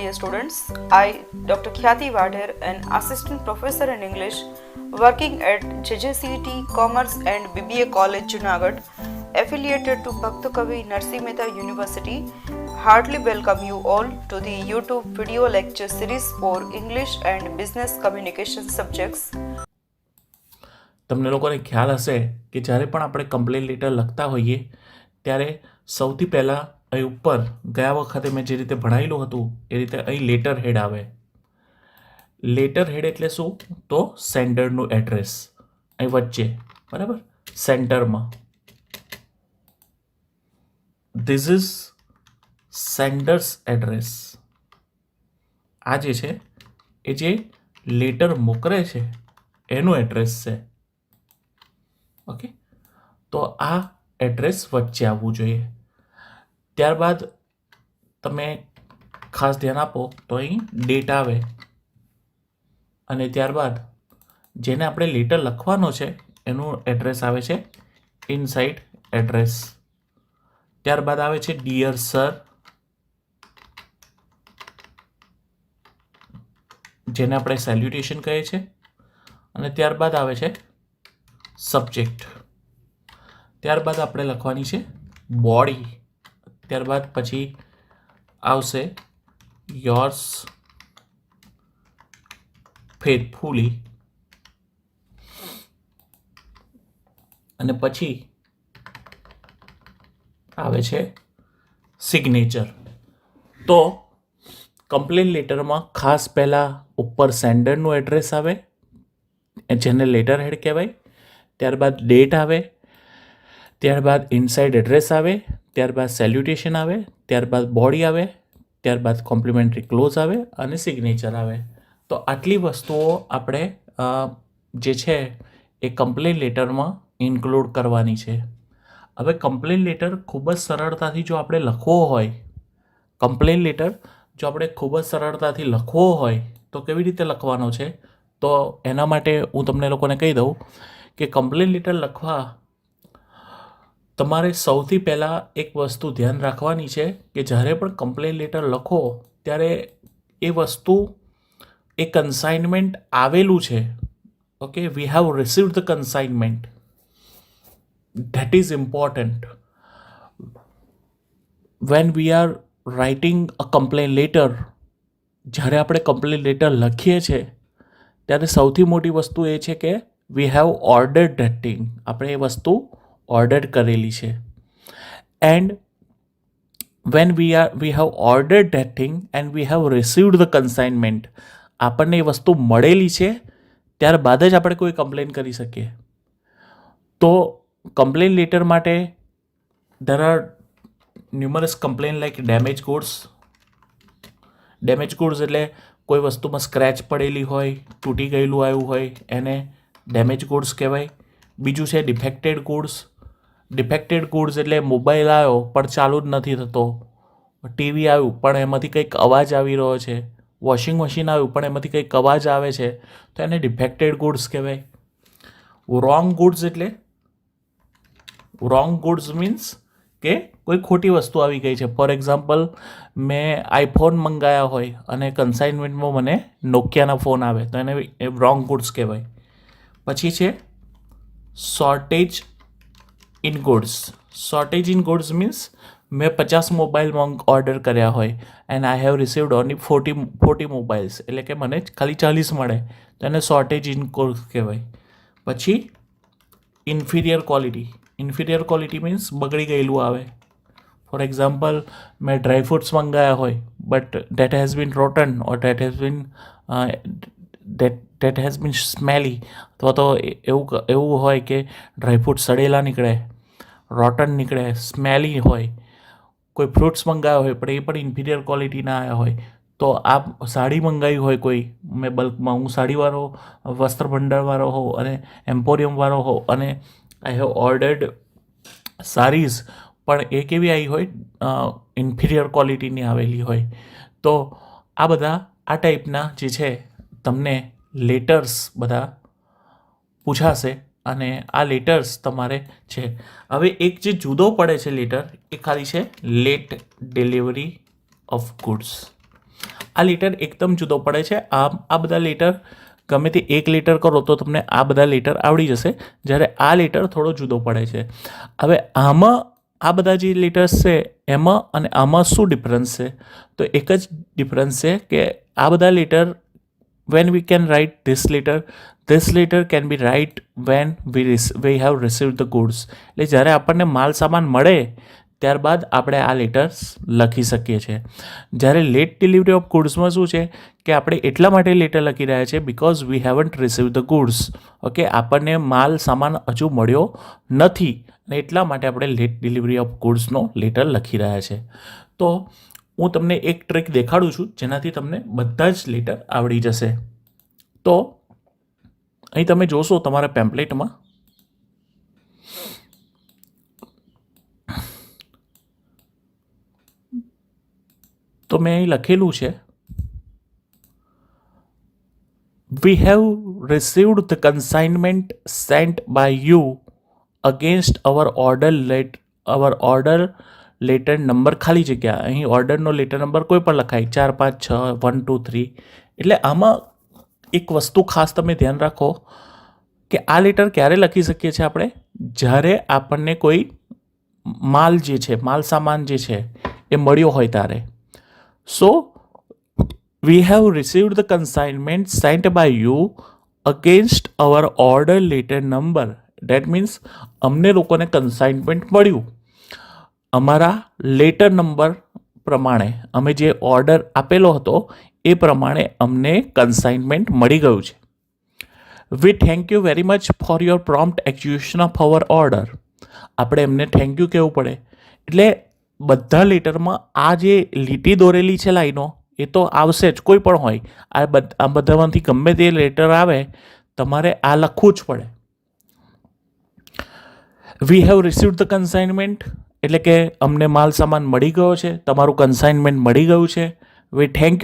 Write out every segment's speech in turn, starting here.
dear students. I, Dr. Khyati Vadher, an assistant professor in English working at JJCET Commerce and BBA College, Junagadh, affiliated to Bhakta Kavi Narsi Mehta University, heartily welcome you all to the YouTube video lecture series for English and Business Communication subjects. તમને લોકોને ખ્યાલ હશે કે જ્યારે પણ આપણે complain letter લખતા હોઈએ ત્યારે સૌથી પહેલાં અહીં ઉપર ગયા વખતે મેં જે રીતે ભણાવેલું હતું એ રીતે અહીં લેટર હેડ આવે. લેટર હેડ એટલે શું? તો સેન્ડરનું એડ્રેસ અહીં વચ્ચે, બરાબર, સેન્ટરમાં. This is sanders address. આ જે છે એ જે લેટર મોકલે છે એનું એડ્રેસ છે. ઓકે, તો આ એડ્રેસ વચ્ચે આવવું જોઈએ. ત્યારબાદ તમે ખાસ ધ્યાન આપો તો અહીં ડેટ આવે અને ત્યારબાદ જેને આપણે લેટર લખવાનો છે એનું એડ્રેસ આવે છે ઇનસાઇડ એડ્રેસ. ત્યારબાદ આવે છે ડિયર સર, જેને આપણે સેલ્યુટેશન કહીએ છીએ, અને ત્યારબાદ આવે છે સબ્જેક્ટ. ત્યારબાદ આપણે લખવાની છે બોડી. ત્યારબાદ પછી આવશે યોર્સ ફેથફુલી, અને પછી આવે છે સિગ્નેચર. તો કમ્પ્લેન લેટરમાં ખાસ પહેલાં ઉપર સેન્ડરનું એડ્રેસ આવે જેને લેટર હેડ કહેવાય, ત્યારબાદ ડેટ આવે, ત્યારબાદ ઇનસાઇડ એડ્રેસ આવે, ત્યારબાદ સેલ્યુટેશન આવે, ત્યારબાદ બોડી આવે, ત્યારબાદ કોમ્પ્લિમેન્ટરી ક્લોઝ આવે અને સિગ્નેચર આવે. તો આટલી વસ્તુઓ આપણે જે છે એ કમ્પ્લેન લેટરમાં ઇન્ક્લુડ કરવાની છે. હવે કમ્પ્લેન લેટર ખૂબ જ સરળતાથી જો આપણે લખવો હોય, કમ્પ્લેન લેટર જો આપણે ખૂબ જ સરળતાથી લખવો હોય તો કેવી રીતે લખવાનો છે? તો એના માટે હું તમને લોકોને કહી દઉં કે કમ્પ્લેન લેટર લખવા તમારે સૌથી પહેલાં એક વસ્તુ ધ્યાન રાખવાની છે કે જ્યારે પણ કમ્પ્લેન લેટર લખો ત્યારે એ વસ્તુ એ કન્સાઇનમેન્ટ આવેલું છે. Okay, we have received the consignment, that is important. When we are writing a complaint letter, જ્યારે આપણે કમ્પ્લેન લેટર લખીએ છીએ ત્યારે સૌથી મોટી વસ્તુ એ છે કે we have ordered that thing. આપણે એ વસ્તુ ઓર્ડર કરેલી છે. And when we have ordered that thing and we have received the consignment, આપણને એ વસ્તુ મળેલી છે ત્યારબાદ જ આપણે કોઈ કમ્પ્લેન કરી શકીએ. તો કમ્પ્લેન લેટર માટે there are numerous complaint like damage goods. Damage goods એટલે કોઈ વસ્તુમાં સ્ક્રેચ પડેલી હોય, તૂટી ગયેલું આવ્યું હોય એને ડેમેજ ગુડ્સ કહેવાય. બીજું છે ડિફેક્ટેડ ગુડ્સ. ડિફેક્ટેડ ગુડ્સ એટલે મોબાઈલ આવ્યો પણ ચાલુ જ નથી થતો, ટીવી આવ્યું પણ એમાંથી કંઈક અવાજ આવી રહ્યો છે, વોશિંગ મશીન આવ્યું પણ એમાંથી કંઈક અવાજ આવે છે, તો એને ડિફેક્ટેડ ગુડ્સ કહેવાય. રોંગ ગુડ્સ એટલે રોંગ ગુડ્સ મીન્સ કે કોઈ ખોટી વસ્તુ આવી ગઈ છે. ફોર એક્ઝામ્પલ, મેં આઈફોન મંગાવ્યા હોય અને કન્સાઇનમેન્ટમાં મને નોકિયાના ફોન આવે તો એને રોંગ ગુડ્સ કહેવાય. પછી છે shortage in goods. Shortage in goods means મેં 50 મોબાઈલ ઓર્ડર કર્યા હોય and I have received only 40 mobiles, એટલે કે મને ખાલી 40 મળે, તો એને શોર્ટેજ ઇન ગુડ્સ કહેવાય. પછી inferior quality. Inferior quality means બગડી ગયેલું આવે. ફોર એક્ઝામ્પલ, મેં ડ્રાયફ્રૂટ્સ મંગાવ્યા હોય but that has been rotten or that has been smelly, અથવા તો એવું હોય કે ડ્રાયફ્રૂટ સડેલા નીકળે, રોટન નીકળે, સ્મેલી હોય. કોઈ ફ્રૂટ્સ મંગાવ્યા હોય પણ એ પણ ઇન્ફિરિયર ક્વોલિટીના આવ્યા હોય. તો આ સાડી મંગાવી હોય કોઈ, મેં બલ્કમાં, હું સાડીવાળો, વસ્ત્ર ભંડારવાળો હોઉં અને એમ્પોરિયમવાળો હોઉં અને આઈ હેવ ઓર્ડર્ડ સારીઝ, પણ એ કેવી આવી હોય, ઇન્ફિરિયર ક્વોલિટીની આવેલી હોય. તો આ બધા આ ટાઈપના જે છે તમને લેટર્સ બધા પૂછાશે અને આ લેટર્સ તમારે છે. હવે એક જે જુદો પડે છે લેટર, એ ખાલી છે લેટ ડિલિવરી ઓફ ગુડ્સ. આ લેટર એકદમ જુદો પડે છે. આ બધા લેટર ગમે તે એક લેટર કરો તો તમને આ બધા લેટર આવડી જશે, જ્યારે આ લેટર થોડો જુદો પડે છે. હવે આમાં આ બધા જે લેટર્સ છે એમાં અને આમાં શું ડિફરન્સ છે? તો એક જ ડિફરન્સ છે કે આ બધા letter when we can write this letter can be write when we have received the goods. એટલે જ્યારે આપણને માલ સામાન મળે ત્યારબાદ આપણે આ લેટર્સ લખી શકીએ છીએ. જ્યારે લેટ ડિલિવરી ઓફ ગુડ્સમાં શું છે કે આપણે એટલા માટે લેટર લખી રહ્યા છીએ because we haven't receive the goods. Okay, આપણને માલ સામાન હજુ મળ્યો નથી અને એટલા માટે આપણે લેટ ડિલિવરી ઓફ ગુડ્સનો લેટર લખી રહ્યા છે. તો હું તમને એક ટ્રીક દેખાડું છું જેનાથી તમને બધા જ લેટર આવડી જશે. તો અહીં તમે જોશો તમારા પેમ્પલેટમાં તો મેં અહીં લખેલું છે we have received the consignment sent by you against our order letter number ખાલી જગ્યા. અહીં ઓર્ડરનો લેટર નંબર કોઈ પણ લખાય 4 5 6 1 2 3. એટલે આમાં એક વસ્તુ ખાસ તમે ધ્યાન રાખો કે આ લેટર ક્યારે લખી શકીએ છીએ આપણે? જ્યારે આપણને કોઈ માલ જે છે, માલ સામાન જે છે એ મળ્યો હોય ત્યારે. સો we have received the consignment sent by you against our order letter number. That means અમને લોકોને કન્સાઇનમેન્ટ મળ્યું અમારા લેટર નંબર પ્રમાણે. અમે જે ઓર્ડર આપેલો હતો એ પ્રમાણે અમને કન્સાઇનમેન્ટ મળી ગયું છે. વી thank you very much for your prompt execution of our order. આપણે એમને થેન્ક યુ કહેવું પડે. એટલે બધા લેટરમાં આ જે લીટી દોરેલી છે લાઈનો એ તો આવશે જ, કોઈ પણ હોય. આ બધામાંથી ગમે તે લેટર આવે તમારે આ લખવું જ પડે. વી હેવ રિસીવ્ડ ધ કન્સાઇનમેન્ટ એટલે કે અમને માલ સામાન મળી ગયો છે, તમારું કન્સાઇનમેન્ટ મળી ગયું છે. વી thank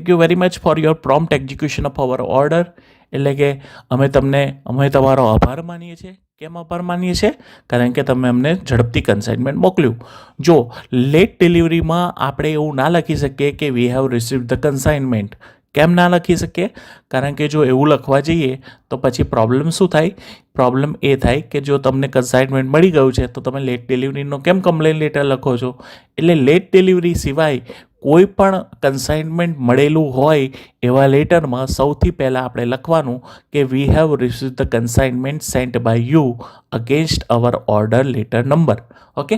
you very much for your prompt execution of our order. એટલે કે અમે તમારો આભાર માનીએ છીએ. કેમ આભાર માનીએ છીએ? કારણ કે તમે અમને ઝડપથી કન્સાઇનમેન્ટ મોકલ્યું. જો લેટ ડિલિવરીમાં આપણે એવું ના લખી શકીએ કે we have received the consignment. કેમ ના લખી શકીએ? કારણ કે જો એવું લખવા જઈએ તો પછી પ્રોબ્લેમ શું થાય? પ્રોબ્લેમ એ થાય કે જો તમને કન્સાઇનમેન્ટ મળી ગયું છે તો તમે લેટ ડિલિવરીનો કેમ કમ્પ્લેન લેટર લખો છો? એટલે લેટ ડિલિવરી સિવાય કોઈ પણ કન્સાઇનમેન્ટ મળેલું હોય એવા લેટરમાં સૌથી પહેલાં આપણે લખવાનું કે we have received the consignment sent by you against our order letter number. Okay,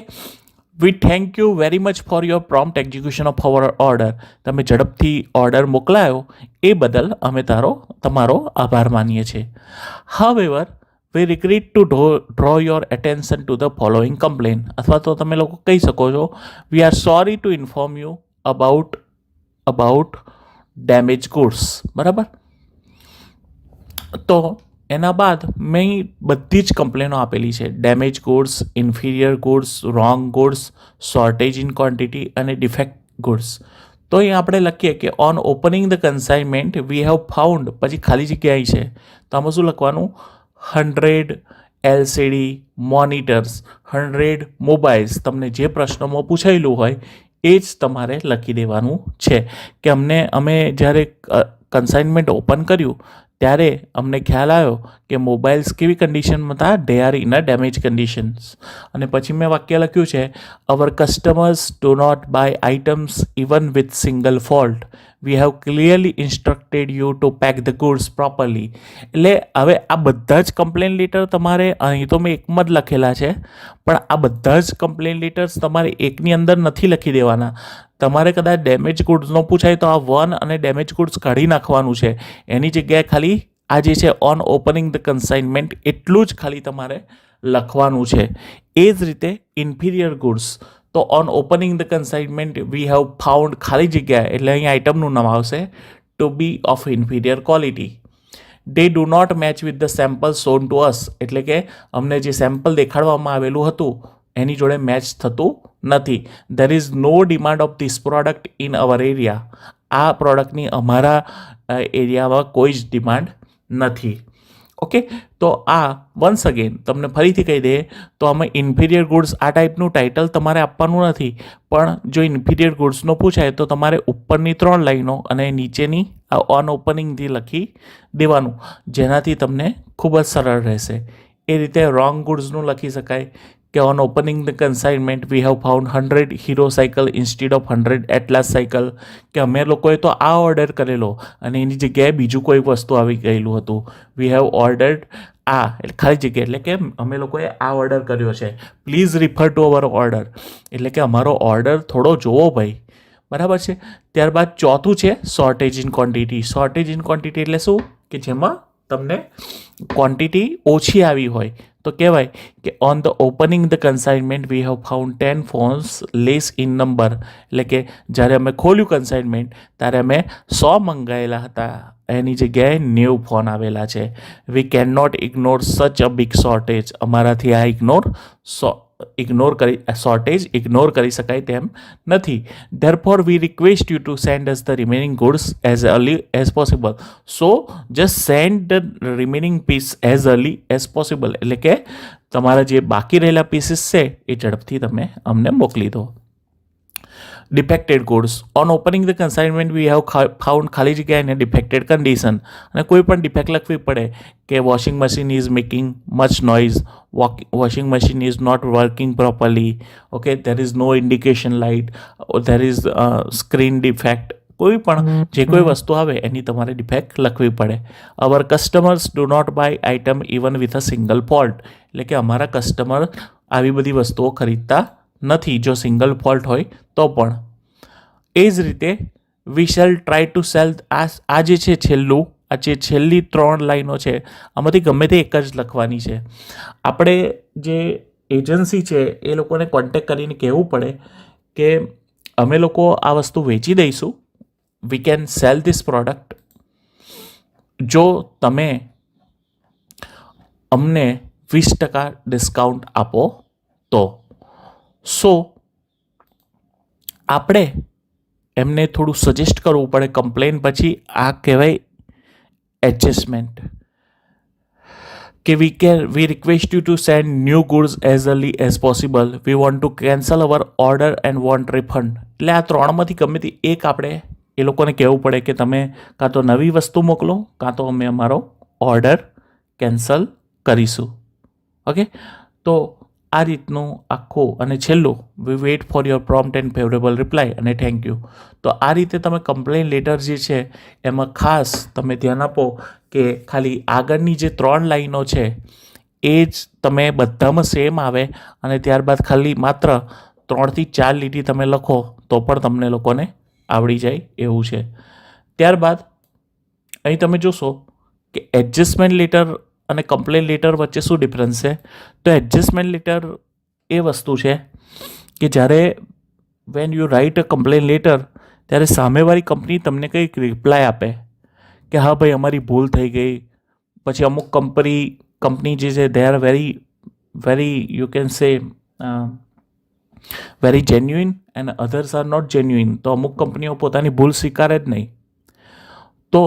we thank you very much for your prompt execution of our order. તમે ઝડપથી ઓર્ડર મોકલાયો એ બદલ અમે તમારો આભાર માનીએ છીએ. However we regret to draw your attention to the following complaint. અથવા તો તમે લોકો કહી શકો છો we are sorry to inform you about damage goods. બરાબર? તો એના બાદ મેં બધી જ કમ્પ્લેનો આપેલી છે. Damage goods, inferior goods, wrong goods, shortage in quantity અને ડિફેક્ટ ગુડ્સ. તો અહીં આપણે લખીએ કે on opening the consignment we have found, પછી ખાલી જગ્યા અહીં છે તો આમાં શું લખવાનું? 100 LCD મોનિટર્સ, 100 મોબાઈલ્સ. તમને જે પ્રશ્નોમાં પૂછાયેલું હોય એ જ તમારે લખી દેવાનું છે કે અમે જ્યારે કન્સાઇનમેન્ટ ઓપન કર્યું ત્યારે અમને ખ્યાલ આવ્યો કે મોબાઈલ્સ કેવી કન્ડિશનમાં હતા? They are in a damage conditions. અને પછી મેં વાક્ય લખ્યું છે our customers do not buy items even with single fault. We have clearly instructed you to pack the goods properly. એટલે હવે આ બધા જ કમ્પ્લેન લેટર તમારે, અહીં તો મેં એકમાં જ લખેલા છે, પણ આ બધા જ કમ્પ્લેન લેટર્સ તમારે એકની અંદર નથી લખી દેવાના. તમારે કદાચ ડેમેજ ગુડ્સનો પૂછાય તો આ 1 અને ડેમેજ ગુડ્સ કાઢી નાખવાનું છે. એની જગ્યાએ ખાલી આ જે છે ઓન ઓપનિંગ ધ કન્સાઇનમેન્ટ એટલું જ ખાલી તમારે લખવાનું છે. એ જ રીતે ઇન્ફિરિયર ગુડ્સ, તો on opening the consignment we have found ખાલી જગ્યા એટલે અહીં આઇટમનું નામ આવશે to be of inferior quality. They do not match with the sample shown to us. એટલે કે અમને જે સેમ્પલ દેખાડવામાં આવેલું હતું એની જોડે મેચ થતું નથી. There is no demand of this product in our area. આ પ્રોડક્ટની અમારા એરિયામાં કોઈ જ ડિમાન્ડ નથી. ઓકે, તો આ વન્સ અગેન તમને ફરીથી કહી દઈએ તો આમાં ઇન્ફિરિયર ગુડ્સ આ ટાઈપનું ટાઇટલ તમારે આપવાનું નથી, પણ જો ઇન્ફિરિયર ગુડ્સનું પૂછાય તો તમારે ઉપરની 3 લાઈનો અને નીચેની ઓન ઓપનિંગથી લખી દેવાનું, જેનાથી તમને ખૂબ જ સરળ રહેશે. એ રીતે રોંગ ગુડ્સનું લખી શકાય કે on opening the consignment we have found 100 Hero cycle instead of 100 Atlas cycle, કે અમે લોકોએ તો આ ઓર્ડર કરેલો અને એની જગ્યાએ બીજું કોઈ વસ્તુ આવી ગયેલું હતું. વી હેવ ઓર્ડર્ડ આ એટલે ખાલી જગ્યા એટલે કે અમે લોકોએ આ ઓર્ડર કર્યો છે, please refer to our order, એટલે કે અમારો ઓર્ડર થોડો જોવો ભાઈ, બરાબર છે. ત્યારબાદ ચોથું છે shortage in quantity. Shortage in quantity એટલે શું કે જેમાં તમને ક્વોન્ટિટી ઓછી આવી હોય તો કહેવાય કે on the opening the consignment we have found 10 phones less in number, એટલે કે જ્યારે અમે ખોલ્યું કન્સાઇનમેન્ટ ત્યારે અમે 100 મંગાવેલા હતા, એની જગ્યાએ 90 ફોન આવેલા છે. વી કેન નોટ ઇગ્નોર સચ અ બિગ શોર્ટેજ, અમારાથી આ શોર્ટેજ ઇગ્નોર કરી શકાય તેમ નથી. Therefore we request you to send us the remaining goods as early as possible. So just send the remaining piece as early as possible, એટલે કે તમારા જે બાકી રહેલા પીસીસ છે એ ઝડપથી તમે અમને મોકલી દો. Defected goods. On opening the consignment we have found ખાલી જગ્યા એને ડિફેક્ટેડ કન્ડિશન, અને કોઈ પણ ડિફેક્ટ લખવી પડે કે washing machine is making much noise, washing machine is not working properly, okay, there is no indication light, there is screen defect, કોઈ પણ જે કોઈ વસ્તુ આવે એની તમારે ડિફેક્ટ લખવી પડે. Our customers do not buy item even with a single fault, એટલે કે અમારા કસ્ટમર આવી બધી વસ્તુઓ ખરીદતા નથી જો સિંગલ ફોલ્ટ હોય તો પણ. એ જ રીતે we shall try to sell, આ જે છે છેલ્લું, આ જે છેલ્લી 3 લાઈનો છે આમાંથી ગમે તે એક જ લખવાની છે. આપણે જે એજન્સી છે એ લોકોને કોન્ટેક્ટ કરીને કહેવું પડે કે અમે લોકો આ વસ્તુ વેચી દઈશું, we can cell this product, જો તમે અમને 20% ડિસ્કાઉન્ટ આપો તો. સો આપણે એમને થોડું સજેસ્ટ કરવું પડે કમ્પ્લેન પછી. આ કહેવાય એડજસ્ટમેન્ટ, કે we request you to send new goods as early as possible, we want to cancel our order and want refund. એટલે આ 3માંથી ગમે તે એક આપણે એ લોકોને કહેવું પડે કે તમે કાં તો નવી વસ્તુ મોકલો કાં તો અમે અમારો ઓર્ડર કેન્સલ કરીશું. ઓકે, તો આ રીતનું આખું. અને છેલ્લું we wait for your prompt and favourable reply અને થેન્ક યુ. તો આ રીતે તમે કમ્પ્લેન લેટર જે છે એમાં ખાસ તમે ધ્યાન આપો કે ખાલી આગળની જે 3 લાઈનો છે એ જ તમે બધામાં સેમ આવે, અને ત્યારબાદ ખાલી માત્ર 3 થી 4 લીટી તમે લખો તો પણ તમને લોકોને આવડી જાય એવું છે. ત્યારબાદ અહીં તમે જોશો કે એડજસ્ટમેન્ટ લેટર અને કમ્પ્લેન લેટર વચ્ચે શું ડિફરન્સ છે. તો એડજસ્ટમેન્ટ લેટર એ વસ્તુ છે કે જ્યારે when you write a complaint letter ત્યારે સામેવાળી કંપની તમને કંઈક રિપ્લાય આપે કે હા ભાઈ અમારી ભૂલ થઈ ગઈ. પછી અમુક કંપની જે છે they are very you can say very genuine and others are not genuine. તો અમુક કંપનીઓ પોતાની ભૂલ સ્વીકારે જ નહીં. તો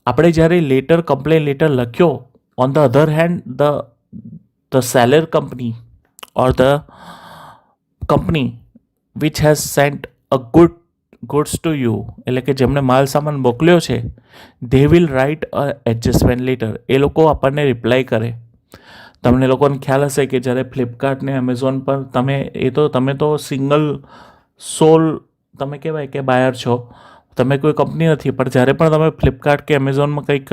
આપણે જ્યારે લેટર કમ્પ્લેન લેટર લખ્યો, on the other hand the seller company or the company which has sent a goods to you, એટલે કે જેમણે માલ સામાન મોકલ્યો છે, they will write a adjustment letter. એ લોકો આપણને રિપ્લાય કરે. તમને લોકોને ખ્યાલ હશે કે જ્યારે ફ્લિપકાર્ટ ને એમેઝોન પર તમે તો સિંગલ સોલ તમે કહેવાય કે બાયર છો, તમે કોઈ કંપની નથી, પણ જ્યારે પણ તમે ફ્લિપકાર્ટ કે એમેઝોનમાં કંઈક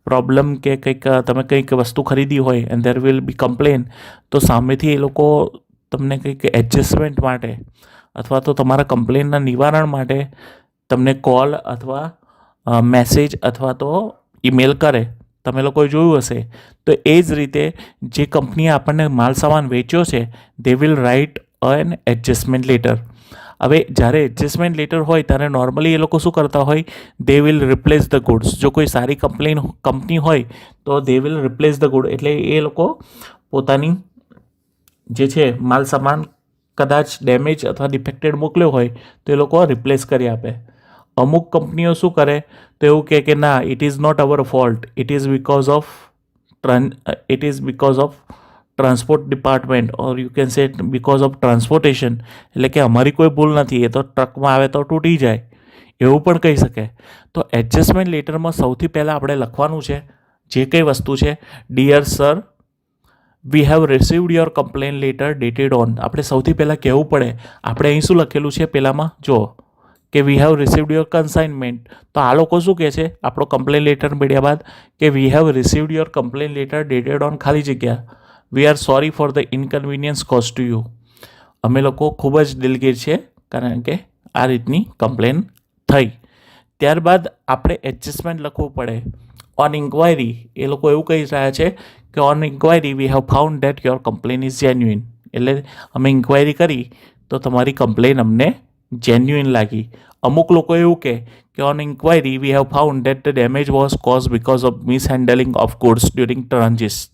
પ્રોબ્લેમ કે કંઈક તમે કંઈક વસ્તુ ખરીદી હોય and there will be complaint, તો સામેથી એ લોકો તમને કંઈક એડજસ્ટમેન્ટ માટે અથવા તો તમારા કમ્પ્લેનના નિવારણ માટે તમને કોલ અથવા મેસેજ અથવા તો ઈમેલ કરે. તમે લોકોએ જોયું હશે. તો એ જ રીતે જે કંપનીએ આપણને માલ સામાન વેચ્યો છે they will write an adjustment letter. હવે જ્યારે એડજસ્ટમેન્ટ લેટર હોય ત્યારે નોર્મલી એ લોકો શું કરતા હોય, they will replace the goods. જો કોઈ સારી કંપની હોય તો they will replace the good, એટલે એ લોકો પોતાની જે છે માલ સામાન કદાચ ડેમેજ અથવા ડિફેક્ટેડ મોકલ્યો હોય તો એ લોકો રિપ્લેસ કરી આપે. અમુક કંપનીઓ શું કરે તો એવું કહે કે ના, it is not our fault, it is because of it is because of transport department or you can say because of transportation, એટલે કે અમારી કોઈ ભૂલ નથી, એ તો ટ્રકમાં આવે તો તૂટી જાય, એવું પણ કહી શકે. તો એડજસ્ટમેન્ટ લેટરમાં સૌથી પહેલાં આપણે લખવાનું છે જે કંઈ વસ્તુ છે, dear sir we have received your complain letter dated on. આપણે સૌથી પહેલાં કહેવું પડે. આપણે અહીં શું લખેલું છે પહેલાંમાં જો કે we have received your consignment. તો આ લોકો શું કહે છે આપણો કમ્પ્લેન લેટર મળ્યા બાદ કે we have received your complain letter dated on ખાલી જગ્યા we are sorry for the inconvenience cause to you. અમે લોકો ખૂબ જ દિલગીર છે કારણ કે આ રીતની કમ્પ્લેન થઈ. ત્યારબાદ આપણે એડજસ્ટમેન્ટ લખવું પડે. ઓન ઇન્ક્વાયરી એ લોકો એવું કહી રહ્યા છે કે on inquiry we have found that your complaint is genuine. એટલે અમે ઇન્ક્વાયરી કરી તો તમારી કમ્પ્લેન અમને જેન્યુઇન લાગી. અમુક લોકો એવું કે on inquiry we have found that the damage was cause because of mishandling of goods during transit.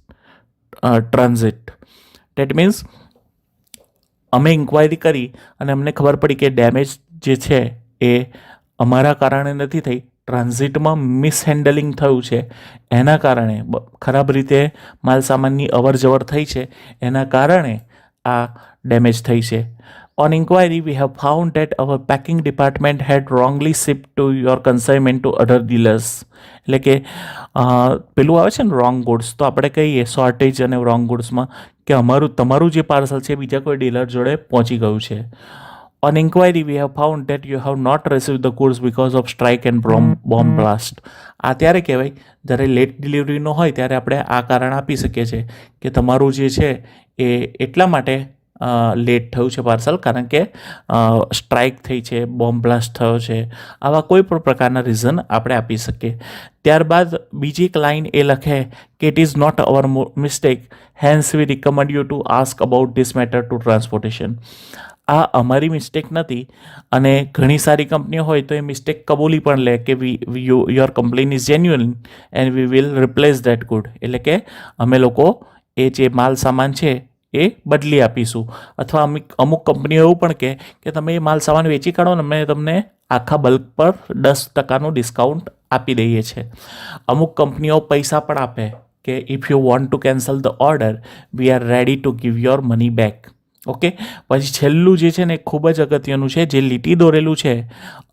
That means અમે ઇન્ક્વાયરી કરી અને અમને ખબર પડી કે ડેમેજ જે છે એ અમારા કારણે નથી થઈ, ટ્રાન્ઝિટમાં મિસહેન્ડલિંગ થયું છે, એના કારણે ખરાબ રીતે માલ સામાનની અવર જવર થઈ છે, એના કારણે આ ડેમેજ થઈ છે. On inquiry, we have found that our packing department had wrongly shipped to your consignment to other dealers. એટલે કે પેલું આવે છે ને રોંગ ગુડ્સ, તો આપણે કહીએ શોર્ટેજ અને રોંગ ગુડ્સમાં કે તમારું જે પાર્સલ છે બીજા કોઈ ડીલર જોડે પહોંચી ગયું છે. On inquiry, we have found that you have not received the goods because of strike and bomb blast. આ ત્યારે કહેવાય જ્યારે લેટ ડિલિવરીનો હોય ત્યારે આપણે આ કારણ આપી શકીએ છીએ કે તમારું જે છે એ એટલા માટે લેટ થયું છે પાર્સલ કારણ કે સ્ટ્રાઇક થઈ છે, બોમ્બ બ્લાસ્ટ થયો છે, આવા કોઈ પણ પ્રકારના રીઝન આપણે આપી શકીએ. ત્યારબાદ બીજી એક લાઇન એ લખે કે it is not our mistake, hence we recommend you to ask about this matter to transportation. આ અમારી મિસ્ટેક નથી અને ઘણી સારી કંપનીઓ હોય તો એ મિસ્ટેક કબૂલી પણ લે કે your complaint is genuine and we will replace that good. એટલે કે અમે લોકો એ જે માલ સામાન છે એ બદલી આપીશું. અથવા અમુક કંપનીઓ એવું પણ કે તમે એ માલ સામાન વેચી કાઢો ને અમે તમને આખા બલ્ક પર 10% ડિસ્કાઉન્ટ આપી દઈએ છીએ. અમુક કંપનીઓ પૈસા પણ આપે કે if you want to cancel the order we are ready to give your money back. Okay, પછી છેલ્લું જે છે ને ખૂબ જ અગત્યનું છે, જે લીટી દોરેલું છે,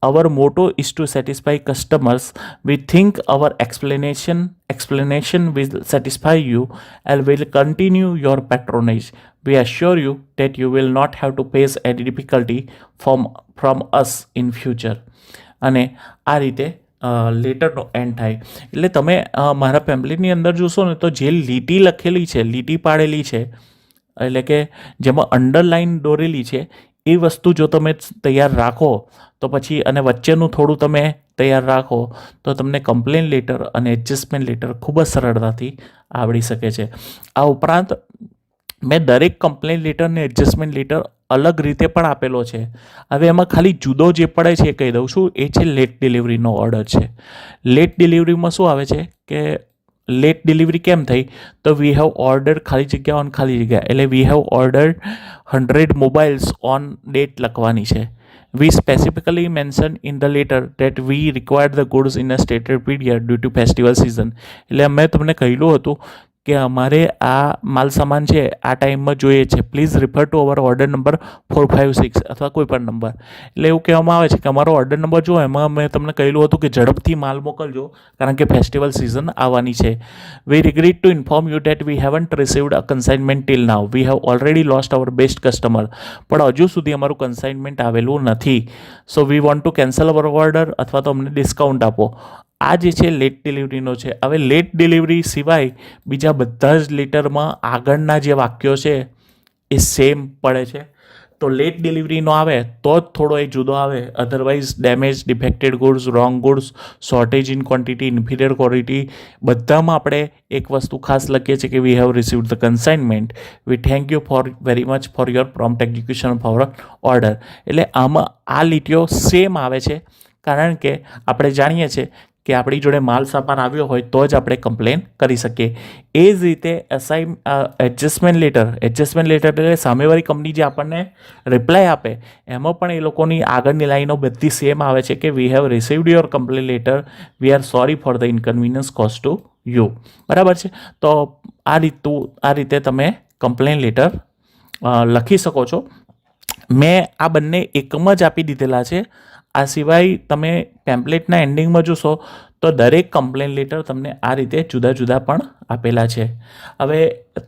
our motto is to satisfy customers, we think our explanation will satisfy you and will continue your patronage. We assure you that you will not have to face any difficulty from us in future. અને આ રીતે લેટરનો and થાય. એટલે તમે મારા પેમ્પલેટની અંદર જોશો ને તો જે લીટી લખેલી છે, લીટી પાડેલી છે, એટલે કે જેમાં અંડરલાઇન દોરેલી છે, એ વસ્તુ જો તમે તૈયાર રાખો તો પછી અને વચ્ચેનું થોડું તમે તૈયાર રાખો તો તમને કમ્પ્લેન લેટર અને એડજસ્ટમેન્ટ લેટર ખૂબ જ સરળતાથી આવડી શકે છે. આ ઉપરાંત મેં દરેક કમ્પ્લેન લેટર અને એડજસ્ટમેન્ટ લેટર અલગ રીતે પણ આપેલો છે. હવે એમાં ખાલી જુદો જે પડે છે એ કહી દઉં છું, એ છે લેટ ડિલિવરીનો ઓર્ડર છે. લેટ ડિલિવરીમાં શું આવે છે કે લેટ ડિલિવરી કેમ થઈ તો વી હેવ ઓર્ડર ખાલી જગ્યા ઓન ખાલી જગ્યા, એટલે we have order 100 mobiles on date લખવાની છે. We specifically mention in the letter that we required the goods in a stated period due to festival season. એટલે મેં તમને કહેલું હતું કે અમારે આ માલ સામાન છે આ ટાઈમમાં જોઈએ છે, please refer to our order number 456 અથવા કોઈ પણ નંબર. એટલે એવું કહેવામાં આવે છે કે અમારો ઓર્ડર નંબર જો એમાં મેં તમને કહેલું હતું કે ઝડપથી માલ મોકલજો કારણ કે ફેસ્ટિવલ સિઝન આવવાની છે. We regret to inform you that we haven't received a consignment till now, we have already lost our best customer. પણ હજુ સુધી અમારું કન્સાઇનમેન્ટ આવેલું નથી. So we want to cancel our order અથવા તો અમને ડિસ્કાઉન્ટ આપો. આ જે છે લેટ ડિલિવરીનો છે. હવે લેટ ડિલિવરી સિવાય બીજા બધા જ લેટરમાં આગળના જે વાક્યો છે એ સેમ પડે છે. તો લેટ ડિલિવરીનો આવે તો જ થોડો એ જુદો આવે, otherwise damage, defected goods, wrong goods, shortage in quantity, inferior quality, બધામાં આપણે એક વસ્તુ ખાસ લખીએ છીએ કે we have received the consignment, we thank you for very much for your prompt execution of our order. એટલે આમાં આ લીટીઓ સેમ આવે છે કારણ કે આપણે જાણીએ છીએ કે આપણી જોડે માલ સામાન આવ્યો હોય તો જ આપણે કમ્પ્લેન કરી શકીએ. એ જ રીતે એડજસ્ટમેન્ટ લેટર એટલે સામેવાળી કંપની જે આપણને રિપ્લાય આપે એમાં પણ એ લોકોની આગળની લાઈનો બધી સેમ આવે છે કે we have received your complain letter, we are sorry for the inconvenience cause to you. બરાબર છે. તો આ રીતે તમે કમ્પ્લેન લેટર લખી શકો છો. મેં આ બંને એકમ જ આપી દીધેલા છે. આ સિવાય તમે ટેમ્પલેટના એન્ડિંગમાં જોશો તો દરેક કમ્પ્લેન લેટર તમને આ રીતે જુદા જુદા પણ આપેલા છે. હવે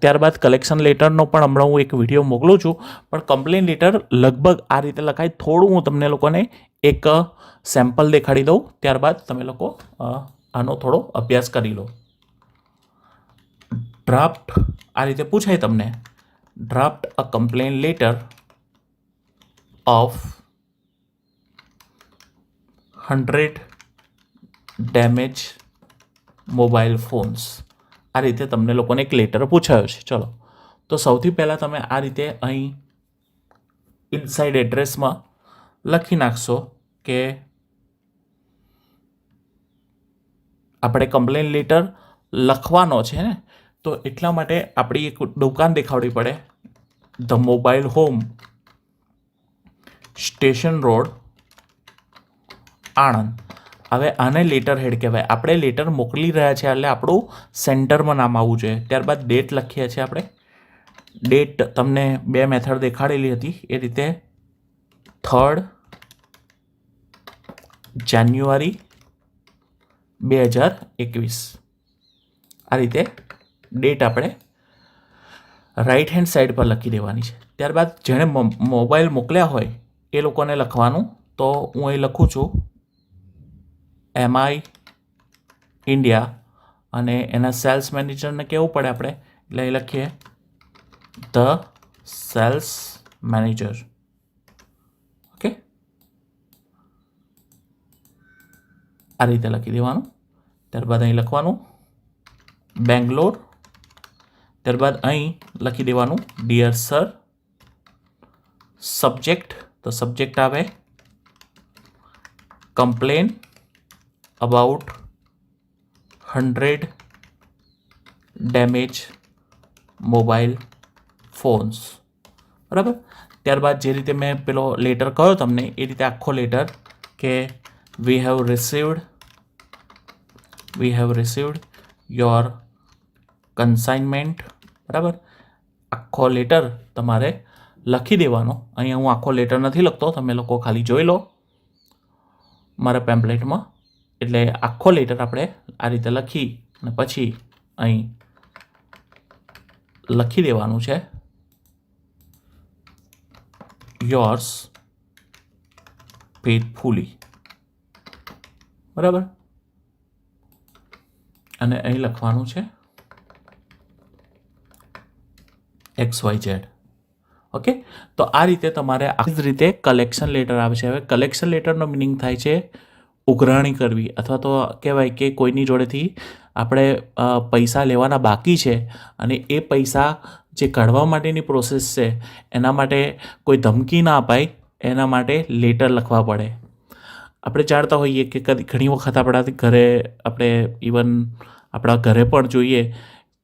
ત્યારબાદ કલેક્શન લેટરનો પણ હમણાં હું એક વિડીયો મોકલું છું, પણ કમ્પ્લેન લેટર લગભગ આ રીતે લખાય. થોડું હું તમને લોકોને એક સેમ્પલ દેખાડી દઉં, ત્યારબાદ તમે લોકો આનો થોડો અભ્યાસ કરી લો. ડ્રાફ્ટ આ રીતે પૂછાય તમને, draft a complaint letter of 100 damage mobile phones. આ રીતે તમને લોકોને એક લેટર પૂછાયો છે. ચલો, તો સૌથી પહેલાં તમે આ રીતે અહીં ઇનસાઇડ એડ્રેસમાં લખી નાખશો કે આપણે કમ્પ્લેન લેટર લખવાનો છે ને, તો એટલા માટે આપણી એક દુકાન દેખાડવી પડે, the mobile home, station road, Anand. હવે આને લેટર હેડ કહેવાય. આપણે લેટર મોકલી રહ્યા છે એટલે આપણું સેન્ટરમાં નામ આવવું જોઈએ. ત્યારબાદ ડેટ લખીએ છીએ આપણે. ડેટ તમને 2 મેથડ દેખાડેલી હતી એ રીતે 3 જાન્યુઆરી 2021. આ રીતે ડેટ આપણે રાઈટ હેન્ડ સાઈડ પર લખી દેવાની છે. ત્યારબાદ જેણે મોબાઈલ મોકલ્યા હોય એ લોકોને લખવાનું. તો હું અહીં લખું છું MI ઇન્ડિયા, અને એના સેલ્સ મેનેજરને કહેવું પડે આપણે, એટલે અહીં લખીએ ધ સેલ્સ મેનેજર. ઓકે, આ રીતે લખી દેવાનું. ત્યારબાદ અહીં લખવાનું બેંગ્લોર. ત્યારબાદ અહીં લખી દેવાનું ડિયર સર. સબ્જેક્ટ, તો સબ્જેક્ટ આવે complaint about 100 damage mobile phones. બરાબર. ત્યારબાદ જે રીતે મેં પેલો લેટર કહ્યો તમને એ રીતે આખો લેટર કે we have received your consignment. બરાબર. આખો લેટર તમારે લખી દેવાનો. અહીંયા હું આખો લેટર નથી લખતો, તમે લોકો ખાલી જોઈ લો મારા પેમ્પલેટમાં. એટલે આખો લેટર આપણે આ રીતે લખી અને પછી અહીં લખી દેવાનું છે યોર્સ ફેથફુલી. બરાબર. અને અહીં લખવાનું છે XYZ. ઓકે, તો આ રીતે તમારે આ જ રીતે કલેક્શન લેટર આવે છે. હવે કલેક્શન લેટરનો મિનિંગ થાય છે ઉઘરાણી કરવી, અથવા તો કહેવાય કે કોઈની જોડેથી આપણે પૈસા લેવાના બાકી છે અને એ પૈસા જે કાઢવા માટેની પ્રોસેસ છે એના માટે કોઈ ધમકી ના અપાય, એના માટે લેટર લખવા પડે. આપણે જાણતા હોઈએ કે ઘણી વખત આપણાથી ઘરે આપણે ઇવન આપણા ઘરે પણ જોઈએ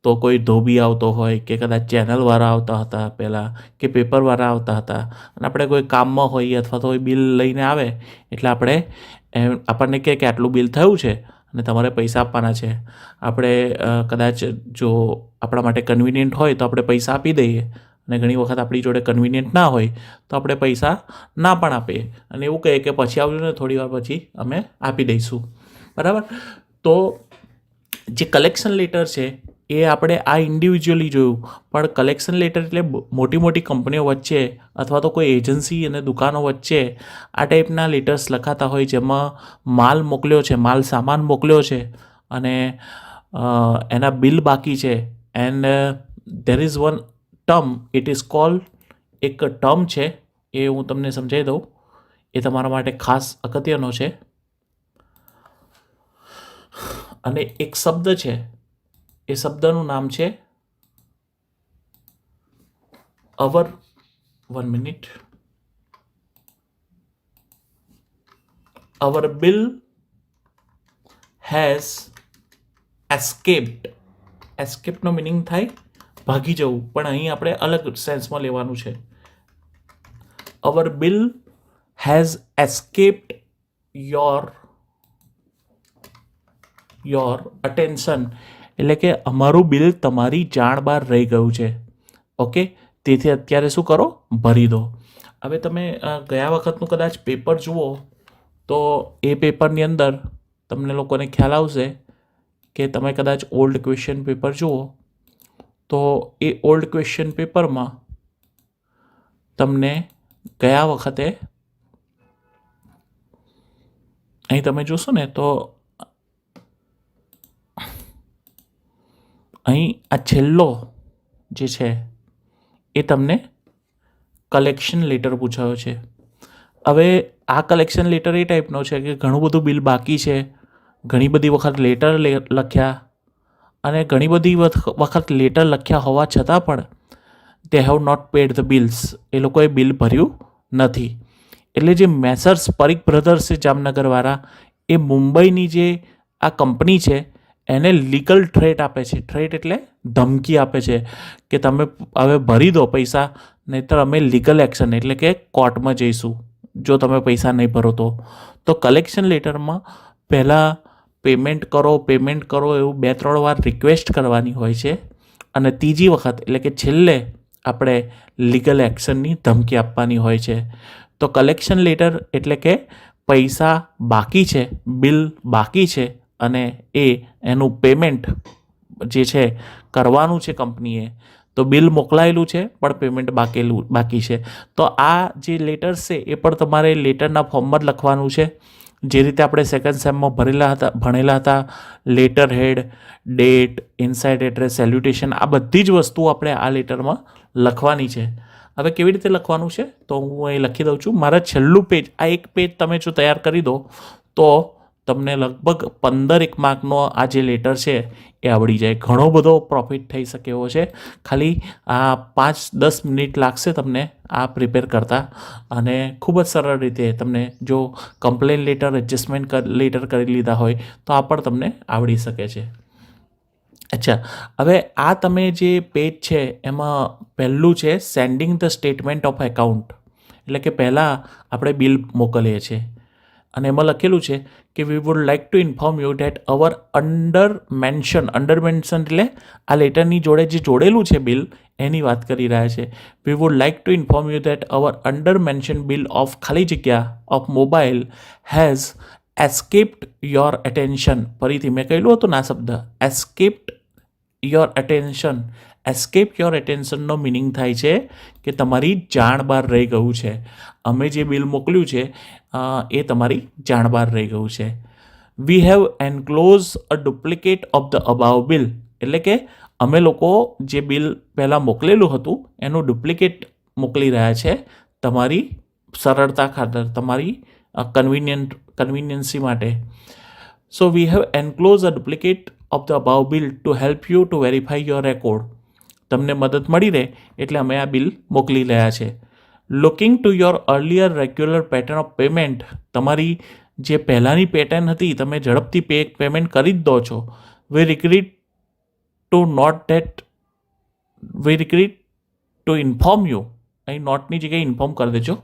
તો કોઈ ધોબી આવતો હોય કે કદાચ ચેનલવાળા આવતા હતા પહેલાં, કે પેપરવાળા આવતા હતા, અને આપણે કોઈ કામમાં હોઈએ અથવા તો કોઈ બિલ લઈને આવે એટલે આપણને કહે કે આટલું બિલ થયું છે અને તમારે પૈસા આપવાના છે. આપણે કદાચ જો આપણા માટે કન્વિનિયન્ટ હોય તો આપણે પૈસા આપી દઈએ, અને ઘણી વખત આપણી જોડે કન્વિનિયન્ટ ના હોય તો આપણે પૈસા ના પણ આપીએ અને એવું કહીએ કે પછી આવજો ને થોડી વાર પછી અમે આપી દઈશું. બરાબર. તો જે કલેક્શન લેટર છે એ આપણે આ ઇન્ડિવિજ્યુઅલી જોયું, પણ કલેક્શન લેટર એટલે મોટી મોટી કંપનીઓ વચ્ચે અથવા તો કોઈ એજન્સી અને દુકાનો વચ્ચે આ ટાઈપના લેટર્સ લખાતા હોય જેમાં માલ મોકલ્યો છે, માલ સામાન મોકલ્યો છે અને એના બિલ બાકી છે. And there is one term, it is called, એક ટર્મ છે એ હું તમને સમજાવી દઉં, એ તમારા માટે ખાસ અગત્યનો છે. અને એક શબ્દ છે, એ શબ્દનું નામ છે our. 1 minute. Our bill has escaped. એસ્કેપનો મિનિંગ થાય ભાગી જવું, પણ અહીં આપણે અલગ સેન્સમાં લેવાનું છે. અવર bill has escaped your attention. એટલે કે અમારું બિલ તમારી જાણ બહાર રહી ગયું છે. ઓકે, તેથી અત્યારે શું કરો, ભરી દો. હવે તમે ગયા વખતનું કદાચ પેપર જુઓ તો એ પેપરની અંદર તમને લોકોને ખ્યાલ આવશે કે તમે કદાચ ઓલ્ડ ક્વેશ્ચન પેપર જુઓ તો એ ઓલ્ડ ક્વેશ્ચન પેપરમાં તમને ગયા વખતે અહીં તમે જોશો ને તો અહીં આ છેલ્લો જે છે એ તમને કલેક્શન લેટર પૂછાયો છે. હવે આ કલેક્શન લેટર એ ટાઈપનો છે કે ઘણું બધું બિલ બાકી છે, ઘણી બધી વખત લેટર લખ્યા, અને ઘણી બધી વખત લેટર લખ્યા હોવા છતાં પણ they have not paid the bills, એ લોકોએ બિલ ભર્યું નથી. એટલે જે મેસર્સ પરીખ બ્રધર્સ છે જામનગરવાળા, એ મુંબઈની જે આ કંપની છે એને લીગલ થ્રેટ આપે છે. થ્રેટ એટલે ધમકી આપે છે કે તમે હવે ભરી દો પૈસા, નહીંતર અમે લીગલ એક્શન એટલે કે કોર્ટમાં જઈશું જો તમે પૈસા નહીં ભરો તો. તો કલેક્શન લેટરમાં પહેલાં પેમેન્ટ કરો એવું 2-3 વાર રિક્વેસ્ટ કરવાની હોય છે, અને ત્રીજી વખત એટલે કે છેલ્લે આપણે લીગલ એક્શનની ધમકી આપવાની હોય છે. તો કલેક્શન લેટર એટલે કે પૈસા બાકી છે, બિલ બાકી છે, અને એનું પેમેન્ટ જે છે કરવાનું છે કંપનીએ. તો બિલ મોકલાયેલું છે પણ પેમેન્ટ બાકી છે. તો આ જે લેટર્સ છે એ પણ તમારે લેટરના ફોર્મમાં જ લખવાનું છે, જે રીતે આપણે સેકન્ડ સેમમાં ભણેલા હતા. Letter head, date, inside address, salutation, આ બધી જ વસ્તુઓ આપણે આ લેટરમાં લખવાની છે. હવે કેવી રીતે લખવાનું છે તો હું અહીં લખી દઉં છું. મારા છેલ્લું પેજ, આ એક પેજ તમે જો તૈયાર કરી દો તો તમને લગભગ 15 માર્કનો આ જે લેટર છે એ આવડી જાય. ઘણો બધો પ્રોફિટ થઈ શકે એવો છે. ખાલી આ 5-10 મિનિટ લાગશે તમને આ પ્રિપેર કરતાં, અને ખૂબ જ સરળ રીતે તમને જો કમ્પ્લેન લેટર, એડજસ્ટમેન્ટ લેટર કરી લીધા હોય તો આ પણ તમને આવડી શકે છે. અચ્છા, હવે આ તમે જે પેજ છે એમાં પહેલું છે sending the statement of account, એટલે કે પહેલાં આપણે બિલ મોકલીએ છીએ અને એમાં લખેલું છે કે we would like to inform you that our under mention એટલે આ લેટરની જોડે જે જોડેલું છે બિલ એની વાત કરી રહ્યા છે. We would like to inform you that our under mention bill of ખાલી જગ્યા of mobile has escaped your attention. ફરીથી મેં કહેલું હતું ના શબ્દ escaped your attention. Escape your અટેન્શનનો મિનિંગ થાય છે કે તમારી જાણ બહાર રહી ગયું છે. અમે જે બિલ મોકલ્યું છે એ તમારી જાણ બહાર રહી ગયું છે. We have enclose a duplicate of the above bill, એટલે કે અમે લોકો જે બિલ પહેલાં મોકલેલું હતું એનું ડુપ્લિકેટ મોકલી રહ્યા છે તમારી સરળતા ખાતર, તમારી કન્વિનિયન્સી માટે. So we have enclose a duplicate of the above bill to help you to verify your record. તમને મદદ મળી રહે એટલે અમે આ બિલ મોકલી રહ્યા છે. Looking to your earlier regular pattern of payment, તમારી જે પહેલાંની પેટર્ન હતી તમે ઝડપથી પેમેન્ટ કરી જ દો છો. વી રિગ્રીટ ટુ ઇન્ફોર્મ યુ, અહીં નોટની જગ્યાએ ઇન્ફોર્મ કરી દેજો,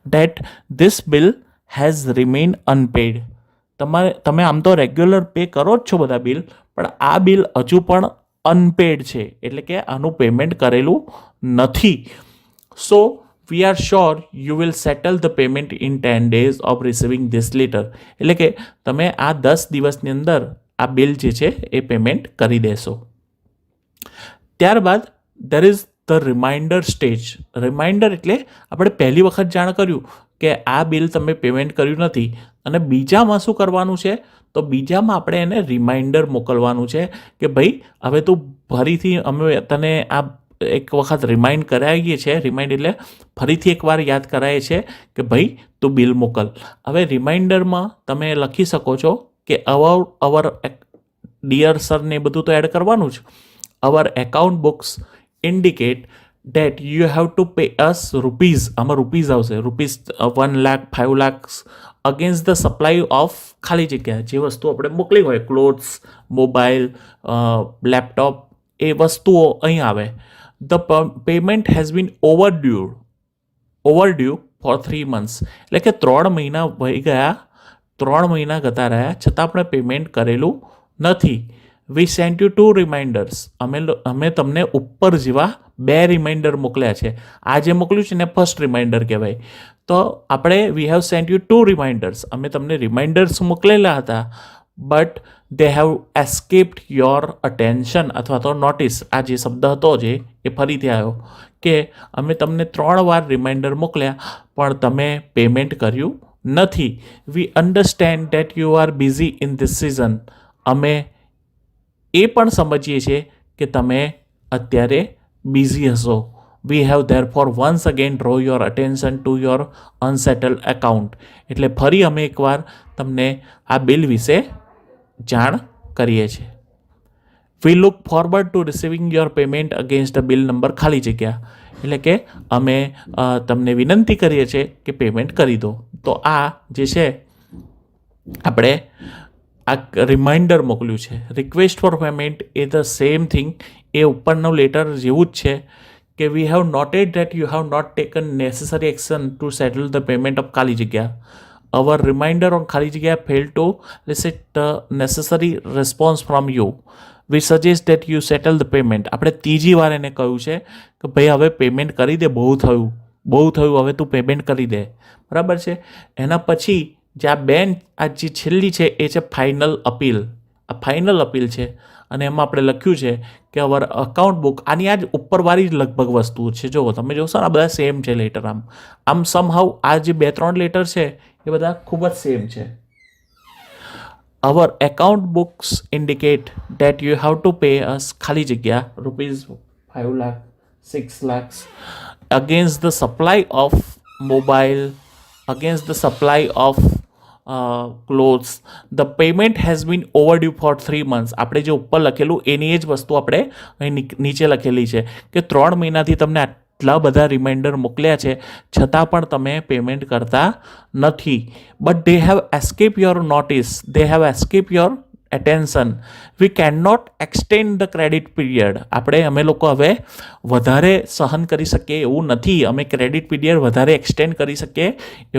date this bill has remain unpaid. તમે આમ તો રેગ્યુલર પે કરો જ છો બધા બિલ, પણ આ બિલ હજુ પણ અનપેડ છે, એટલે કે આનું પેમેન્ટ કરેલું નથી. So we are sure you will settle the payment in 10 days of receiving this letter, એટલે કે તમે આ 10 દિવસની અંદર આ બિલ જે છે એ પેમેન્ટ કરી દેશો. ત્યારબાદ there is the reminder stage. Reminder એટલે આપણે પહેલી વખત જાણ કર્યું કે આ બિલ તમે પેમેન્ટ કર્યું નથી, અને બીજામાં શું કરવાનું છે તો બીજામાં આપણે એને રિમાઇન્ડર મોકલવાનું છે કે ભાઈ હવે તું ફરીથી અમે તને આ એક વખત રિમાઇન્ડ કરાવીએ છીએ. રિમાઇન્ડ એટલે ફરીથી એકવાર યાદ કરાવીએ છીએ કે ભાઈ તું બિલ મોકલ. હવે રિમાઇન્ડરમાં તમે લખી શકો છો કે અવર ડિયર સર ને બધું તો એડ કરવાનું જ. Our account books indicate that you have to pay us rupees, આમાં રૂપીઝ આવશે, rupees 1 lakh 5 lakh against the supply of ખાલી જગ્યા, જે વસ્તુ આપણે મોકલી હોય, ક્લોથ્સ, મોબાઈલ, લેપટોપ, એ વસ્તુઓ અહીં આવે. The payment has been overdue for 3 months, એટલે કે 3 મહિના વહી ગયા, 3 મહિના જતા રહ્યા છતાં આપણે પેમેન્ટ કરેલું નથી. વી સેન્ટ યુ 2 રિમાઇન્ડર્સ. અમે તમને ઉપર જેવા 2 રિમાઇન્ડર મોકલ્યા છે. આ જે મોકલ્યું છે ને ફર્સ્ટ રિમાઇન્ડર કહેવાય. તો આપણે we have sent you 2 reminders. અમે તમને રિમાઇન્ડર્સ મોકલેલા હતા, but they have escaped your attention અથવા તો નોટિસ. આ જે શબ્દ હતો જે એ ફરીથી આવ્યો કે અમે તમને 3 વાર રિમાઇન્ડર મોકલ્યા પણ તમે પેમેન્ટ કર્યું નથી. વી understand date you are busy in this season. અમે એ પણ સમજીએ છીએ કે તમે અત્યારે બિઝી હશો. We have therefore once again draw your attention to your unsettled account. એટલે ફરી અમે એકવાર તમને આ બિલ વિશે જાણ કરીએ છીએ. We look forward to receiving your payment against the bill number ખાલી જગ્યા. એટલે કે અમે તમને વિનંતી કરીએ છીએ કે પેમેન્ટ કરી દો. તો આ જે છે આપણે આ રિમાઇન્ડર મોકલ્યું છે. રિક્વેસ્ટ ફોર પેમેન્ટ એ ધ સેમ થિંગ. એ ઉપરનું લેટર જેવું જ છે કે we have noted that you have not taken necessary action to settle the payment of ખાલી જગ્યા. અવર રિમાઇન્ડર ઓન ખાલી જગ્યા fail to receive the necessary response from you. We suggest that you settle the payment. આપણે ત્રીજી વાર એને કહ્યું છે કે ભાઈ હવે પેમેન્ટ કરી દે, બહુ થયું, હવે તું પેમેન્ટ કરી દે. બરાબર છે. એના પછી જે આ જે છેલ્લી છે એ છે ફાઇનલ અપીલ. આ ફાઇનલ અપીલ છે અને એમાં આપણે લખ્યું છે કે અવર અકાઉન્ટ બુક. આની આ જ ઉપરવાળી જ લગભગ વસ્તુ છે. જો તમે જોશો ને આ બધા સેમ છે લેટર. આમ સમહાઉ આ જે 2-3 લેટર છે એ બધા ખૂબ જ સેમ છે. Our account books indicate that you have to pay us ખાલી જગ્યા ₹5 lakh 6 lakhs against the supply of mobile, against the supply of clothes. The payment has been overdue for 3 months. આપણે જે ઉપર લખેલું એની જ વસ્તુ આપણે અહીં નીચે લખેલી છે કે 3 મહિનાથી તમને આટલા બધા રિમાઇન્ડર મોકલ્યા છે છતાં પણ તમે પેમેન્ટ કરતા નથી. But they have escape your notice, they have escape your attention. We can not extend the credit period. અમે લોકો હવે વધારે સહન કરી શકીએ એવું નથી. અમે ક્રેડિટ પીરિયડ વધારે એક્સટેન્ડ કરી શકીએ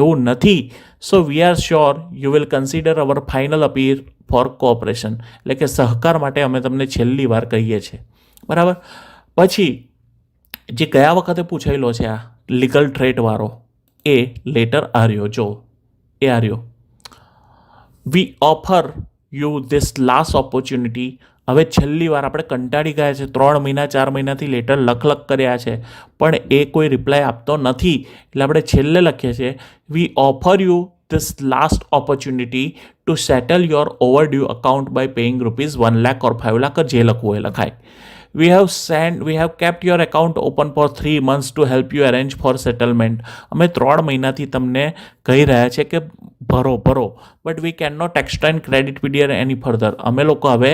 એવું નથી. So we are sure you will consider our final appeal for cooperation. એટલે કે સહકાર માટે અમે તમને છેલ્લી વાર કહીએ છીએ. બરાબર. પછી જે ગયા વખતે પૂછાયેલો છે આ લીગલ થ્રેટવાળો એ લેટર આર્યો. જો એ આર્યો. We offer you this last opportunity. હવે છેલ્લી વાર આપણે કંટાળી ગયા છે. 3 મહિના 4 મહિનાથી લેટર લખ કર્યા છે પણ એ કોઈ રિપ્લાય આપતો નથી. એટલે આપણે છેલ્લે લખીએ છીએ we offer you this last opportunity to settle your overdue account by paying ₹1 lakh or 5 lakh. જે લખવું એ લખાય. We have kept your account open for 3 months to help you arrange for settlement. અમે 3 મહિનાથી તમને કહી રહ્યા છે કે ભરો but we can not extend credit period any further. અમે લોકો હવે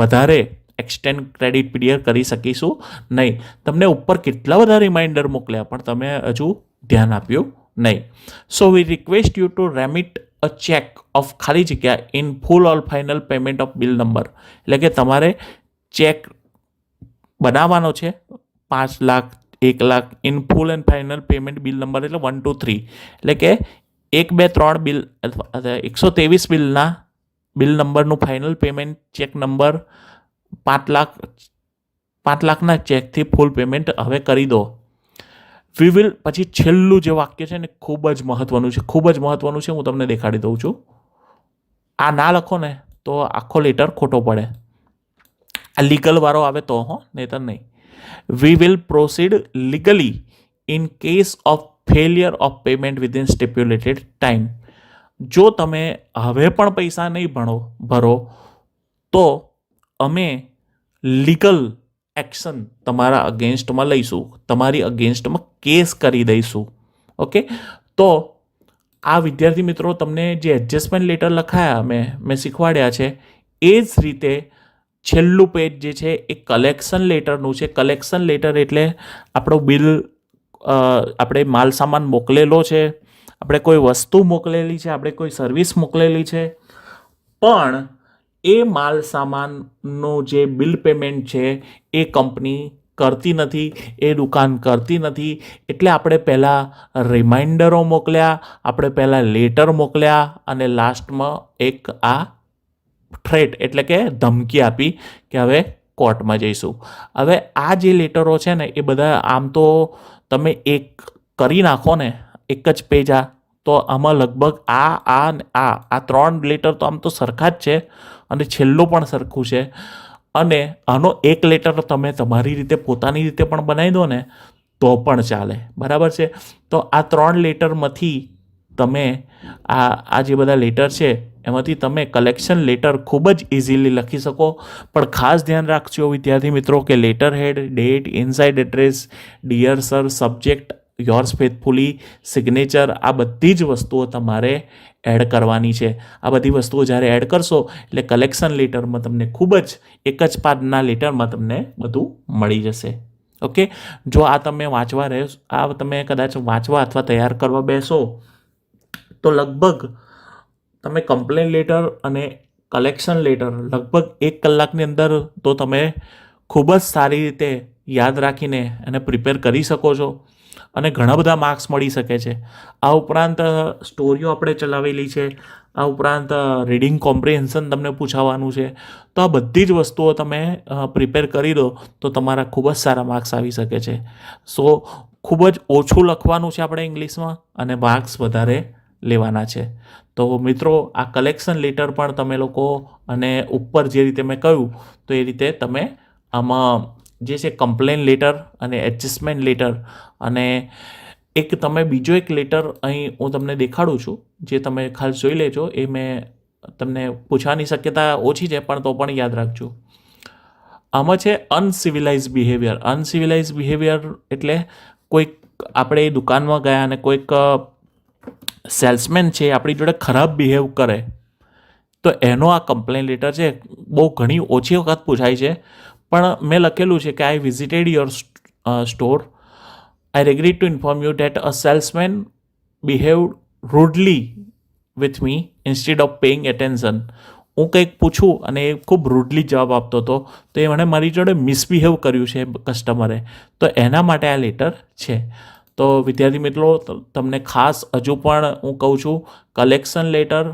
વધારે એક્સટેન્ડ ક્રેડિટ પીરિયડ કરી શકીશું નહીં. તમને ઉપર કેટલા બધા રિમાઇન્ડર મોકલ્યા પણ તમે હજુ ધ્યાન આપ્યું નહીં. So we request you to remit a cheque of ખાલી જગ્યા in full all final payment of bill number. એટલે કે તમારે ચેક બનાવવાનો છે 5 lakh 1 lakh in full and final payment bill number એટલે 1 2 3. એટલે કે 1 2 3 બિલ અથવા 123 બિલના બિલ નંબરનું ફાઇનલ પેમેન્ટ ચેક નંબર 5 લાખના ચેકથી ફૂલ પેમેન્ટ હવે કરી દો. We will. પછી છેલ્લું જે વાક્ય છે ને ખૂબ જ મહત્વનું છે. હું તમને દેખાડી દઉં છું. આ ના લખો ને તો આખો લેટર ખોટો પડે. આ લીગલ વાળો આવે તો નહીતર નહીં. We will proceed legally in case of failure of payment within stipulated time. જો તમે હવે પણ પૈસા નહીં ભરો તો અમે લીગલ એક્શન તમારા અગેન્સ્ટમાં લઈશું. તમારી અગેન્સ્ટમાં કેસ કરી દઈશું. ઓકે. તો આ વિદ્યાર્થી મિત્રો તમને જે એડજસ્ટમેન્ટ લેટર લખાયા મેં શીખવાડ્યા છે એ જ રીતે છેલ્લું પેજ જે છે એ કલેક્શન લેટરનું છે. કલેક્શન લેટર એટલે આપણું બિલ, આપણે માલ સામાન મોકલેલો છે, આપણે કોઈ વસ્તુ મોકલેલી છે, આપણે કોઈ સર્વિસ મોકલેલી છે, પણ એ માલ સામાનનું જે બિલ પેમેન્ટ છે એ કંપની કરતી નથી, એ દુકાન કરતી નથી. એટલે આપણે પહેલાં રિમાઇન્ડરો મોકલ્યા, આપણે પહેલાં લેટર મોકલ્યા અને લાસ્ટમાં એક આ થ્રેટ એટલે કે ધમકી આપી કે હવે કોર્ટમાં જઈશું. હવે આ જે લેટરો છે ને એ બધા આમ તો તમે એક કરી નાખો ને એક જ પેજ તો આમાં લગભગ આ 3 લેટર તો આમ તો સરખા જ છે અને છેલ્લું પણ સરખું છે. અને આનો એક લેટર તમે તમારી રીતે પોતાની રીતે પણ બનાવી દો ને તો પણ ચાલે. બરાબર છે. તો આ 3 લેટરમાંથી તમે આ જે બધા લેટર છે એમાંથી તમે કલેક્શન લેટર ખૂબ જ ઇઝીલી લખી શકો. પણ ખાસ ધ્યાન રાખજો વિદ્યાર્થી મિત્રો કે letter head, date, inside address, dear sir, subject, yours faithfully, signature, આ બધી જ વસ્તુઓ તમારે એડ કરવાની છે. આ બધી વસ્તુઓ જ્યારે એડ કરશો એટલે કલેક્શન લેટરમાં તમને ખૂબ જ એક જ પાનના લેટરમાં તમને બધું મળી જશે. ઓકે. જો આ તમે તમે કદાચ વાંચવા અથવા તૈયાર કરવા બેસો તો લગભગ તમે કમ્પ્લેન લેટર અને કલેક્શન લેટર લગભગ 1 કલાકની અંદર તો તમે ખૂબ જ સારી રીતે યાદ રાખીને એને પ્રિપેર કરી શકો છો અને ઘણા બધા માર્ક્સ મળી શકે છે. આ ઉપરાંત સ્ટોરીઓ આપણે ચલાવેલી છે. આ ઉપરાંત રીડિંગ કોમ્પ્રિહેન્શન તમને પૂછાવાનું છે. તો આ બધી જ વસ્તુઓ તમે પ્રિપેર કરી દો તો તમારા ખૂબ જ સારા માર્ક્સ આવી શકે છે. સો ખૂબ જ ઓછું લખવાનું છે આપણે ઇંગ્લિશમાં અને માર્ક્સ વધારે લેવાના છે. તો મિત્રો આ કલેક્શન લેટર પણ તમે લોકો અને ઉપર જે રીતે મેં કહ્યું તો એ રીતે તમે આમાં જે છે કમ્પ્લેન લેટર અને એડજસ્ટમેન્ટ લેટર અને તમે બીજો એક લેટર અહીં હું તમને દેખાડું છું જે તમે ખાસ જોઈ લેજો. એ મેં તમને પૂછવાની શક્યતા ઓછી છે પણ તો પણ યાદ રાખજો. આમાં છે અનસિવિલાઇઝ બિહેવિયર. અનસિવિલાઇઝ બિહેવિયર એટલે કોઈક આપણે દુકાનમાં ગયા અને કોઈક સેલ્સમેન છે આપણી જોડે ખરાબ બિહેવ કરે તો એનો આ કમ્પ્લેન લેટર છે. બહુ ઘણી ઓછી વખત પૂછાય છે પણ મેં લખેલું છે કે I visited your store. I regret to inform you that a salesman behaved rudely with me instead of paying attention. હું કંઈક પૂછું અને એ ખૂબ રૂડલી જવાબ આપતો હતો તો એ મને મારી જોડે મિસબિહેવ કર્યું છે કસ્ટમરે. તો એના માટે આ લેટર છે. તો વિદ્યાર્થી મિત્રો તમને ખાસ હજુ પણ હું કહું છું કલેક્શન લેટર,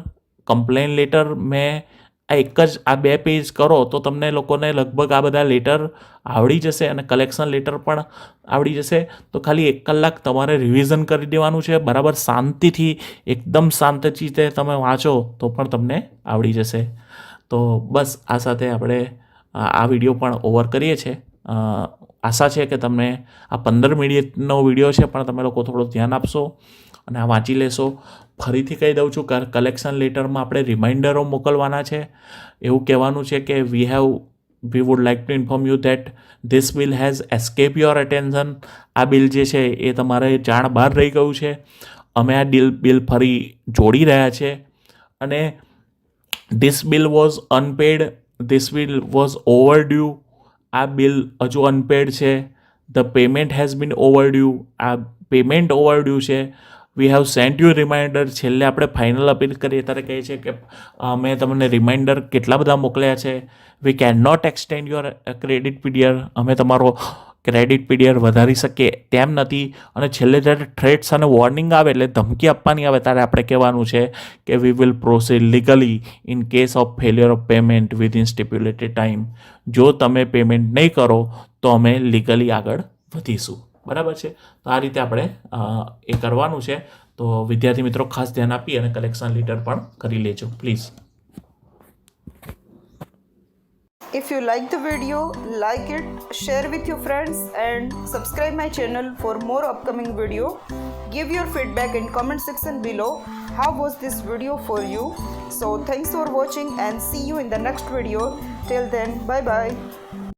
કમ્પ્લેન લેટર મેં આ 2 પેજ કરો તો તમને લોકોને લગભગ આ બધા લેટર આવડી જશે અને કલેક્શન લેટર પણ આવડી જશે. તો ખાલી 1 કલાક તમારે રિવિઝન કરી દેવાનું છે. બરાબર શાંતિથી એકદમ શાંત રીતે તમે વાંચો તો પણ તમને આવડી જશે. તો બસ આ સાથે આપણે આ વિડીયો પણ ઓવર કરીએ છીએ. આશા છે કે તમને આ 15 મિનિટનો વિડીયો છે પણ તમે લોકો થોડું ધ્યાન આપશો અને આ વાંચી લેશો. ફરીથી કહી દઉં છું કે કલેક્શન લેટરમાં આપણે રિમાઇન્ડરો મોકલવાના છે. એવું કહેવાનું છે કે we would like to inform you that this bill has escape your attention. આ બિલ જે છે એ તમારે જાણ બહાર રહી ગયું છે. અમે આ બિલ ફરી જોડી રહ્યા છે અને this bill was unpaid, this bill was overdue. આ બિલ હજુ અનપેડ છે. The payment has been overdue. આ પેમેન્ટ ઓવરડ્યુ છે. We have sent you reminder. છેલ્લે આપણે ફાઇનલ અપીલ કરીએ ત્યારે કહીએ છીએ કે મેં તમને રિમાઇન્ડર કેટલા બધા મોકલ્યા છે. We can not extend your credit period. અમે તમારો ક્રેડિટ પીરિયડ વધારી શકીએ તેમ નથી. અને છેલ્લે જ્યારે થ્રેટ્સ અને વોર્નિંગ આવે એટલે ધમકી આપવાની આવે ત્યારે આપણે કહેવાનું છે કે we will proceed legally in case of failure of payment within stipulated time. જો તમે પેમેન્ટ નહીં કરો તો અમે લીગલી આગળ વધીશું. બરાબર છે. તો આ રીતે આપણે એ કરવાનું છે. તો વિદ્યાર્થી મિત્રો ખાસ ધ્યાન આપી અને કલેક્શન લેટર પણ કરી લેજો please. If you like the video, like it, share with your friends and subscribe my channel for more upcoming video. Give your feedback in comment section below. How was this video for you? So thanks for watching and see you in the next video. Till then, bye bye.